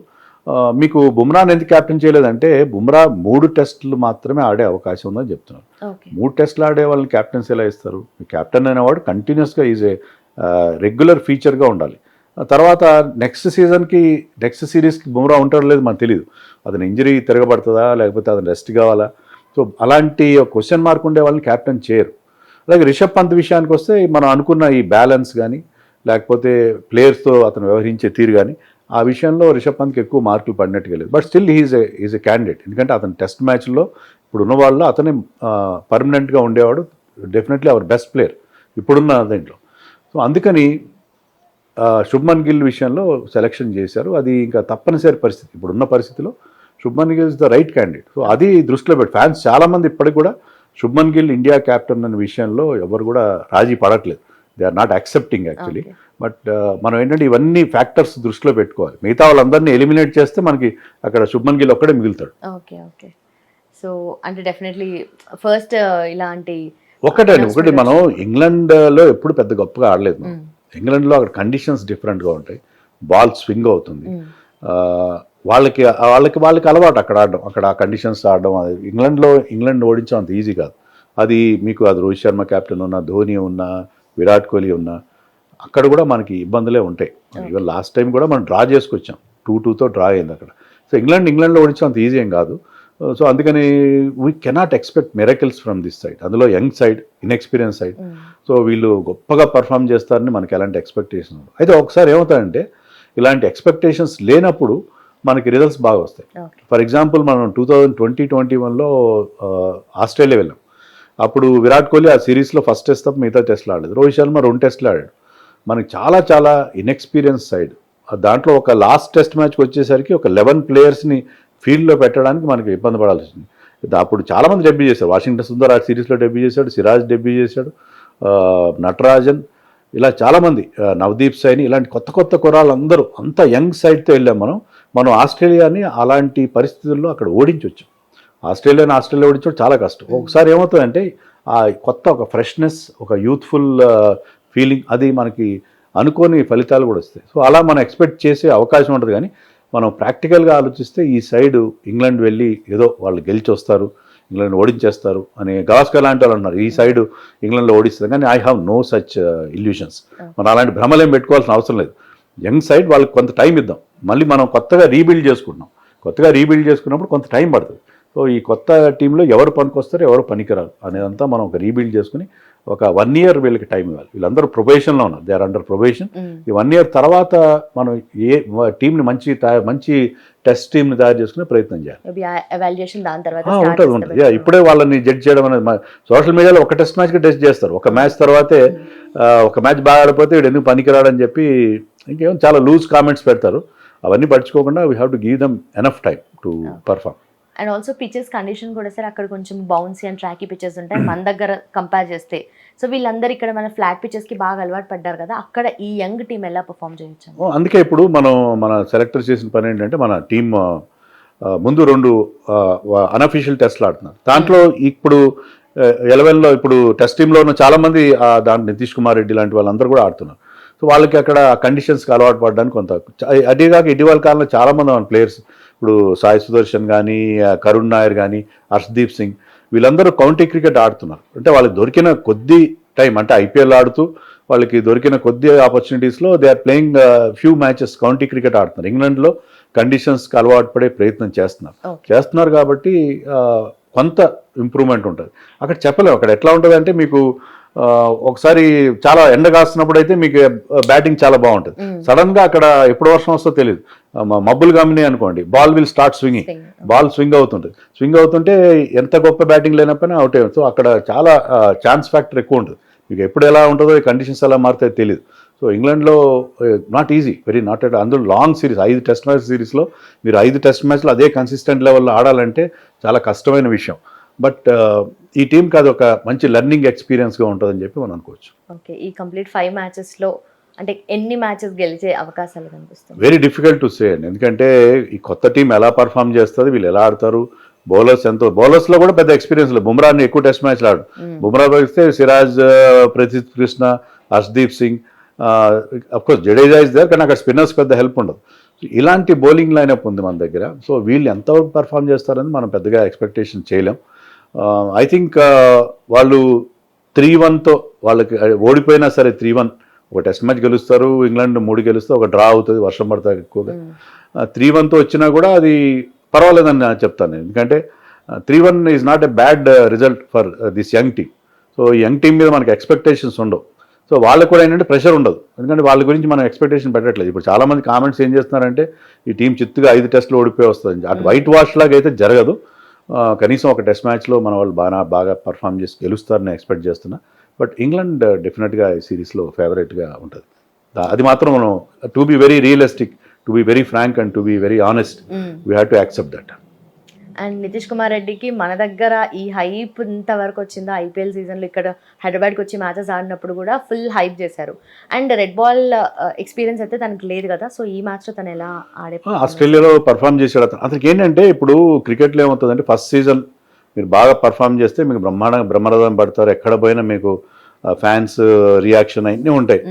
మీకు బుమ్రాని ఎందుకు క్యాప్టెన్ చేయలేదంటే బుమ్రా 3 టెస్టులు మాత్రమే ఆడే అవకాశం ఉందని చెప్తున్నారు. 3 టెస్టులు ఆడే వాళ్ళని క్యాప్టెన్సీ ఎలా ఇస్తారు? క్యాప్టెన్ అనేవాడు కంటిన్యూస్గా ఈజ్ ఏ రెగ్యులర్ ఫీచర్గా ఉండాలి. తర్వాత నెక్స్ట్ సిరీస్కి బుమ్రా ఉంటారో లేదు మనకు తెలియదు. అతను ఇంజరీ తిరగబడుతుందా లేకపోతే అతను రెస్ట్ కావాలా? సో అలాంటి క్వశ్చన్ మార్క్ ఉండే వాళ్ళని క్యాప్టెన్ చేయరు. అలాగే రిషబ్ పంత్ విషయానికి వస్తే మనం అనుకున్న ఈ బ్యాలెన్స్ కానీ లేకపోతే ప్లేయర్స్తో అతను వ్యవహరించే తీరు కానీ ఆ విషయంలో రిషబ్ పంత్కి ఎక్కువ మార్కులు పడినట్టుగా లేదు. But still is a candidate. ఎందుకంటే అతను టెస్ట్ మ్యాచ్లో ఇప్పుడు ఉన్న వాళ్ళు అతనే పర్మనెంట్గా ఉండేవాడు, డెఫినెట్లీ అవర్ బెస్ట్ ప్లేయర్ ఇప్పుడున్న దీంట్లో. సో అందుకని శుభ్మన్ గిల్ విషయంలో సెలెక్షన్ చేశారు. అది ఇంకా తప్పనిసరి పరిస్థితి. ఇప్పుడున్న పరిస్థితిలో Shubman Gill is the right candidate. So అది దృష్టిలో పెట్టి ఫ్యాన్స్ చాలామంది ఇప్పటికి కూడా శుభ్మన్ గిల్ ఇండియా క్యాప్టెన్ అనే విషయంలో ఎవరు కూడా రాజీ పడట్లేదు. They are not accepting actually. But మనం ఏంటంటే ఇవన్నీ ఫ్యాక్టర్స్ దృష్టిలో పెట్టుకోవాలి. మిగతా వాళ్ళందరినీ ఎలిమినేట్ చేస్తే మనకి అక్కడ శుభ్మన్ గిల్ ఒక్కడే మిగులుతాడు. ఓకే. సో అంటే డెఫినెట్లీ ఫస్ట్ ఇలాంటి ఒకటి మనం ఇంగ్లాండ్లో ఎప్పుడు పెద్ద గొప్పగా ఆడలేదు. ఇంగ్లాండ్లో అక్కడ కండిషన్స్ డిఫరెంట్గా ఉంటాయి, బాల్ స్వింగ్ అవుతుంది. వాళ్ళకి అలవాటు అక్కడ ఆడడం, అక్కడ ఆ కండిషన్స్ ఆడడం. అది ఇంగ్లాండ్ ఓడించడం అంత ఈజీ కాదు. అది మీకు అది రోహిత్ శర్మ కెప్టెన్ ఉన్నా, ధోని ఉన్నా, విరాట్ కోహ్లీ ఉన్నా అక్కడ కూడా మనకి ఇబ్బందులే ఉంటాయి. ఈవెన్ లాస్ట్ టైం కూడా మనం డ్రా చేసుకొచ్చాం, 2-2తో డ్రా అయింది అక్కడ. సో ఇంగ్లాండ్లో ఓడించడం అంత ఈజీ ఏం కాదు. సో అందుకని we cannot expect miracles from this side. అందులో young side, inexperience side. So వీళ్ళు గొప్పగా పర్ఫామ్ చేస్తారని మనకి ఎలాంటి ఎక్స్పెక్టేషన్ ఉంది. అయితే ఒకసారి ఏమవుతాయంటే ఇలాంటి ఎక్స్పెక్టేషన్స్ లేనప్పుడు మనకి రిజల్ట్స్ బాగా వస్తాయి. ఫర్ ఎగ్జాంపుల్ మనం 2020-21లో ఆస్ట్రేలియా వెళ్ళాం. అప్పుడు విరాట్ కోహ్లీ ఆ సిరీస్లో ఫస్ట్ టెస్ట్ తప్ప మిగతా టెస్ట్లు ఆడలేదు. రోహిత్ శర్మ 2 టెస్ట్లు ఆడాడు. మనకి చాలా ఇన్ఎక్స్పీరియన్స్ సైడ్. దాంట్లో ఒక లాస్ట్ టెస్ట్ మ్యాచ్కి వచ్చేసరికి ఒక 11 ప్లేయర్స్ని ఫీల్డ్లో పెట్టడానికి మనకి ఇబ్బంది పడాల్సి వచ్చింది. అప్పుడు చాలామంది డెబ్యూ చేశారు. వాషింగ్టన్ సుందర్ ఆ సిరీస్లో డెబ్యూ చేశాడు, సిరాజ్ డెబ్యూ చేశాడు, నటరాజన్, ఇలా చాలామంది, నవదీప్ సైని, ఇలాంటి కొత్త కుర్రాళ్ళు అందరూ అంతా యంగ్ సైడ్తో వెళ్ళాం. మనం ఆస్ట్రేలియాని అలాంటి పరిస్థితుల్లో అక్కడ ఓడించవచ్చు. ఆస్ట్రేలియా ఓడించడం చాలా కష్టం. ఒకసారి ఏమవుతుందంటే ఆ కొత్త ఒక ఫ్రెష్నెస్, ఒక యూత్ఫుల్ ఫీలింగ్, అది మనకి అనుకోని ఫలితాలు కూడా వస్తాయి. సో అలా మనం ఎక్స్పెక్ట్ చేసే అవకాశం ఉంటుంది. కానీ మనం ప్రాక్టికల్గా ఆలోచిస్తే ఈ సైడ్ ఇంగ్లాండ్ వెళ్ళి ఏదో వాళ్ళు గెలిచి వస్తారు, ఇంగ్లాండ్ ఓడించేస్తారు అని గవాస్కర్ లాంటి వాళ్ళు అన్నారు, ఈ సైడ్ ఇంగ్లాండ్లో ఓడిస్తారు. కానీ I have no such illusions. మనం అలాంటి భ్రమలేం పెట్టుకోవాల్సిన అవసరం లేదు. యంగ్ సైడ్ వాళ్ళకి కొంత టైం ఇద్దాం. మళ్ళీ మనం కొత్తగా రీబిల్డ్ చేసుకున్నప్పుడు కొంత టైం పడుతుంది. సో ఈ కొత్త టీంలో ఎవరు పనికొస్తారో ఎవరు పనికిరారు అనేదంతా మనం ఒక రీబిల్డ్ చేసుకుని ఒక 1 year వీళ్ళకి టైం ఇవ్వాలి. వీళ్ళందరూ ప్రొబేషన్లో ఉన్నారు, దే ఆర్ అండర్ ప్రొబేషన్. ఈ 1 year తర్వాత మనం ఏ టీంని మంచి టెస్ట్ టీంని తయారు చేసుకునే ప్రయత్నం చేయాలి. ఉంటుంది. ఇప్పుడే వాళ్ళని జడ్జ్ చేయడం అనేది సోషల్ మీడియాలో ఒక టెస్ట్ మ్యాచ్కి టెస్ట్ చేస్తారు. ఒక మ్యాచ్ తర్వాతే ఒక మ్యాచ్ బాగా ఆడిపోతే వీడు ఎందుకు పనికిరాడని చెప్పి ఇంకేం చాలా లూజ్ కామెంట్స్ పెడతారు. అవన్నీ పట్టించుకోకుండా we have to give them enough time to perform. And also pitches condition కూడా సార్ అక్కడ కొంచెం బౌన్సీ అండ్ ట్రాకీ పిచెస్ ఉంటాయి మన దగ్గర కంపేర్ చేస్తే. సో వీళ్ళందరూ ఇక్కడ మన ఫ్లాట్ పిచెస్కి బాగా అలవాటు పడ్డారు కదా, అక్కడ ఈ యంగ్ టీం ఎలా పర్ఫామ్ చేయొచ్చు? అందుకే ఇప్పుడు మన సెలెక్టర్ చేసిన పని ఏంటంటే మన టీమ్ ముందు 2 అన్అఫీషియల్ టెస్ట్లు ఆడుతున్నారు. దాంట్లో ఇప్పుడు 11లో ఇప్పుడు టెస్ట్ టీంలో ఉన్న చాలామంది దాంట్లో నితీష్ కుమార్ రెడ్డి లాంటి వాళ్ళందరూ కూడా ఆడుతున్నారు. సో వాళ్ళకి అక్కడ కండిషన్స్కి అలవాటు పడడానికి కొంత, అదేగాక ఇటీవల కాలంలో చాలామంది మన ప్లేయర్స్, ఇప్పుడు సాయి సుదర్శన్ కానీ, కరుణ్ నాయర్ కానీ, హర్షదీప్ సింగ్, వీళ్ళందరూ కౌంటీ క్రికెట్ ఆడుతున్నారు. అంటే వాళ్ళకి దొరికిన కొద్ది టైం, అంటే ఐపీఎల్ ఆడుతూ వాళ్ళకి దొరికిన కొద్ది ఆపర్చునిటీస్లో they are playing few matches county cricket ఆడుతున్నారు. ఇంగ్లాండ్లో కండిషన్స్కి అలవాటు పడే ప్రయత్నం చేస్తున్నారు కాబట్టి కొంత ఇంప్రూవ్మెంట్ ఉంటుంది. అక్కడ చెప్పలేము అక్కడ ఎట్లా ఉంటుంది అంటే, మీకు ఒకసారి చాలా ఎండ కాస్తున్నప్పుడు అయితే మీకు బ్యాటింగ్ చాలా బాగుంటుంది. సడన్ గా అక్కడ ఎప్పుడు వర్షం వస్తుందో తెలియదు, మబ్బులు గమని అనుకోండి, ball will start swinging, ball swing అవుతుంటే ఎంత గొప్ప బ్యాటింగ్ లేనప్పుడు అవుట్ అయ్యింది. సో అక్కడ చాలా ఛాన్స్ ఫ్యాక్టర్ ఎక్కువ ఉంటుంది. మీకు ఎప్పుడు ఎలా ఉంటుందో, కండిషన్స్ ఎలా మారుతాయో తెలియదు. సో ఇంగ్లాండ్లో నాట్ ఈజీ, నాట్ అందులో లాంగ్ సిరీస్, 5 టెస్ట్ మ్యాచ్ సిరీస్లో మీరు 5 టెస్ట్ మ్యాచ్లు అదే కన్సిస్టెంట్ లెవెల్లో ఆడాలంటే చాలా కష్టమైన విషయం. బట్ ఈ టీంకి అది ఒక మంచి లెర్నింగ్ ఎక్స్పీరియన్స్గా ఉంటుందని చెప్పి మనం అనుకోవచ్చు. ఓకే, ఈ కంప్లీట్ 5 మ్యాచెస్లో అంటే ఎన్ని మ్యాచెస్ గెలిచే అవకాశాలు కనిపిస్తాయి? వెరీ డిఫికల్ట్ టు సే అండి, ఎందుకంటే ఈ కొత్త టీం ఎలా పర్ఫామ్ చేస్తుంది, వీళ్ళు ఎలా ఆడతారు, బౌలర్స్లో కూడా పెద్ద ఎక్స్పీరియన్స్ లేదు. బుమ్రాని ఎక్కువ టెస్ట్ మ్యాచ్లు ఆడు, బుమ్రా వస్తే Siraj, Prasidh Krishna, Harshdeep Singh, of course Jadeja is there, కానీ అక్కడ స్పిన్నర్స్ పెద్ద హెల్ప్ ఉండదు. ఇలాంటి బౌలింగ్ లైనప్ ఉంది మన దగ్గర. సో వీళ్ళు ఎంతవరకు పర్ఫామ్ చేస్తారని మనం పెద్దగా ఎక్స్పెక్టేషన్ చేయలేం. ఐ థింక్ వాళ్ళు 3-1తో వాళ్ళకి ఓడిపోయినా సరే 3-1 ఒక టెస్ట్ మ్యాచ్ గెలుస్తారు, ఇంగ్లాండ్ 3 గెలుస్తే ఒక డ్రా అవుతుంది, వర్షం పడతారు ఎక్కువగా. 3-1తో వచ్చినా కూడా అది పర్వాలేదని నేను చెప్తాను, ఎందుకంటే 3-1 is not a bad result for this young team. So ఈ యంగ్ టీమ్ మీద మనకి ఎక్స్పెక్టేషన్స్ ఉండవు. సో వాళ్ళకు కూడా ఏంటంటే ప్రెషర్ ఉండదు, ఎందుకంటే వాళ్ళ గురించి మనం ఎక్స్పెక్టేషన్ పెట్టట్లేదు. ఇప్పుడు చాలామంది కామెంట్స్ ఏం చేస్తున్నారంటే, ఈ టీం చిత్తుగా 5 టెస్టులు ఓడిపోయి వస్తుంది. అటు వైట్ వాష్ లాగా అయితే జరగదు. కనీసం ఒక టెస్ట్ మ్యాచ్లో మన వాళ్ళు బాగా పర్ఫామ్ చేసి గెలుస్తారని ఎక్స్పెక్ట్ చేస్తున్నా. బట్ ఇంగ్లాండ్ డెఫినెట్గా ఈ సిరీస్లో ఫేవరెట్గా ఉంటుంది. అది మాత్రం మనం to be very realistic, to be very frank and to be very honest, we have to accept that. And Nitish Kumar రెడ్డికి మన దగ్గర ఈ హైప్ ఇంతవరకు వచ్చిందో ఐపీఎల్ సీజన్లో, ఇక్కడ హైదరాబాద్కి వచ్చి మ్యాచెస్ ఆడినప్పుడు కూడా ఫుల్ హైప్ చేశారు. అండ్ రెడ్ బాల్ ఎక్స్పీరియన్స్ అయితే తనకు లేదు కదా, సో ఈ మ్యాచ్లో తను ఎలా ఆస్ట్రేలియాలో పర్ఫామ్ చేశాడు. అతనికి ఏంటంటే, ఇప్పుడు క్రికెట్లో ఏమవుతుందంటే, ఫస్ట్ సీజన్ మీరు బాగా పర్ఫామ్ చేస్తే మీకు బ్రహ్మరథం పడతారు, ఎక్కడ పోయినా మీకు ఫ్యాన్స్ రియాక్షన్ అన్నీ ఉంటాయి.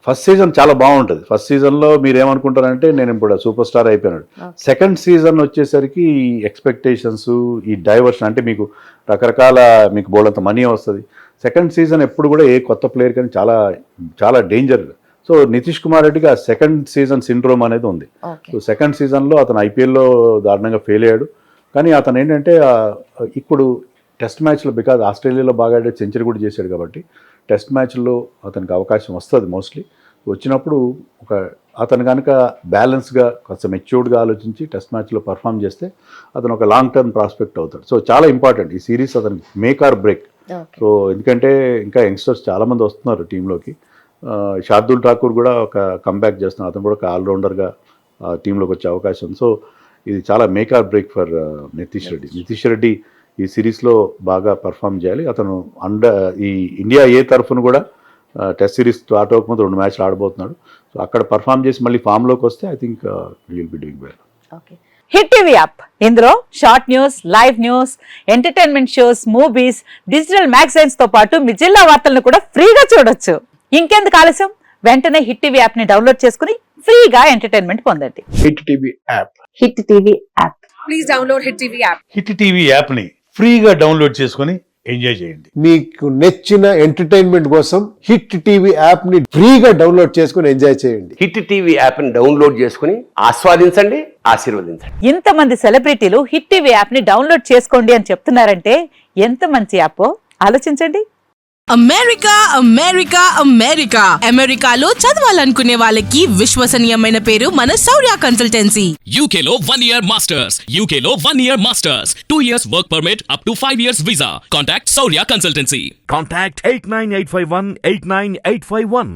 ఫస్ట్ సీజన్ చాలా బాగుంటుంది. ఫస్ట్ సీజన్లో మీరు ఏమనుకుంటారంటే, నేను ఇప్పుడు సూపర్ స్టార్ అయిపోయినాడు. సెకండ్ సీజన్ వచ్చేసరికి ఈ ఎక్స్పెక్టేషన్స్, ఈ డైవర్షన్, అంటే మీకు రకరకాల మీకు బోల్డంత మనీ వస్తుంది. సెకండ్ సీజన్ ఎప్పుడు కూడా ఏ కొత్త ప్లేయర్ కానీ చాలా చాలా డేంజర్. సో నితీష్ కుమార్ రెడ్డికి ఆ సెకండ్ సీజన్ సిండ్రోమ్ అనేది ఉంది. సో సెకండ్ సీజన్లో అతను ఐపీఎల్లో దారుణంగా ఫెయిల్ అయ్యాడు. కానీ అతను ఏంటంటే ఇప్పుడు టెస్ట్ మ్యాచ్లో, బికాజ్ ఆస్ట్రేలియాలో బాగా ఆడే సెంచరీ కూడా చేశాడు కాబట్టి టెస్ట్ మ్యాచ్లో అతనికి అవకాశం వస్తుంది మోస్ట్లీ. వచ్చినప్పుడు అతను కనుక బ్యాలెన్స్గా కొంచెం మెచ్యూర్డ్గా ఆలోచించి టెస్ట్ మ్యాచ్లో పర్ఫామ్ చేస్తే అతను ఒక లాంగ్ టర్మ్ ప్రాస్పెక్ట్ అవుతాడు. సో చాలా ఇంపార్టెంట్ ఈ సిరీస్, అతనికి మేక్ ఆర్ బ్రేక్. సో ఎందుకంటే ఇంకా యంగ్స్టర్స్ చాలామంది వస్తున్నారు టీంలోకి. శార్దుల్ ఠాకూర్ కూడా ఒక కంబ్యాక్ చేస్తున్నారు, అతను కూడా ఒక ఆల్రౌండర్గా టీంలోకి వచ్చే అవకాశం. సో ఇది చాలా make or break for Nitish Reddy ఈ సిరీస్లో బాగా పర్ఫామ్ చేయాలి. అతను ఈ ఇండియా ఏ తరఫున కూడా టెస్ట్ సిరీస్ స్టార్ట్ అవ్వకముందు 2 మ్యాచ్లు ఆడబోతున్నాడు. సో అక్కడ పర్ఫామ్ చేసి మళ్ళీ ఫామ్లోకి వస్తే I think will be doing well. Hit TV app, ఇందులో short news, live news, entertainment shows, movies, digital magazines తో పాటు మీ జిల్లా వార్తలను కూడా ఫ్రీగా చూడొచ్చు. ఇంకెందుకు ఆలస్యం, వెంటనే హిట్ టీవీ యాప్ ని డౌన్లోడ్ చేసుకుని ఫ్రీగా ఎంటర్టైన్మెంట్ పొందండి. Hit TV app, hit TV app, please download hit TV app. Hit TV app ని ఫ్రీగా డౌన్లోడ్ చేసుకుని ఎంజాయ్ చేయండి. మీకు నచ్చిన ఎంటర్టైన్మెంట్ కోసం హిట్ టీవీ యాప్ ని ఫ్రీగా డౌన్లోడ్ చేసుకుని ఎంజాయ్ చేయండి. హిట్ టీవీ యాప్ ని డౌన్లోడ్ చేసుకుని ఆస్వాదించండి, ఆశీర్వదించండి. ఇంతమంది సెలబ్రిటీలు హిట్ టీవీ యాప్ ని డౌన్లోడ్ చేసుకోండి అని చెప్తున్నారంటే ఎంత మంచి యాప్ ఆలోచించండి. అమెరికా అమెరికా అమెరికా అమెరికాలో చదవాలనుకునే వాళ్ళకి విశ్వసనీయమైన పేరు మన శౌర్య కన్సల్టెన్సీ. UK లో 1 year masters, UK లో 1 year masters, 2 years work permit up to 5 years visa. Contact Saurya Consultancy. Contact 89851 89851.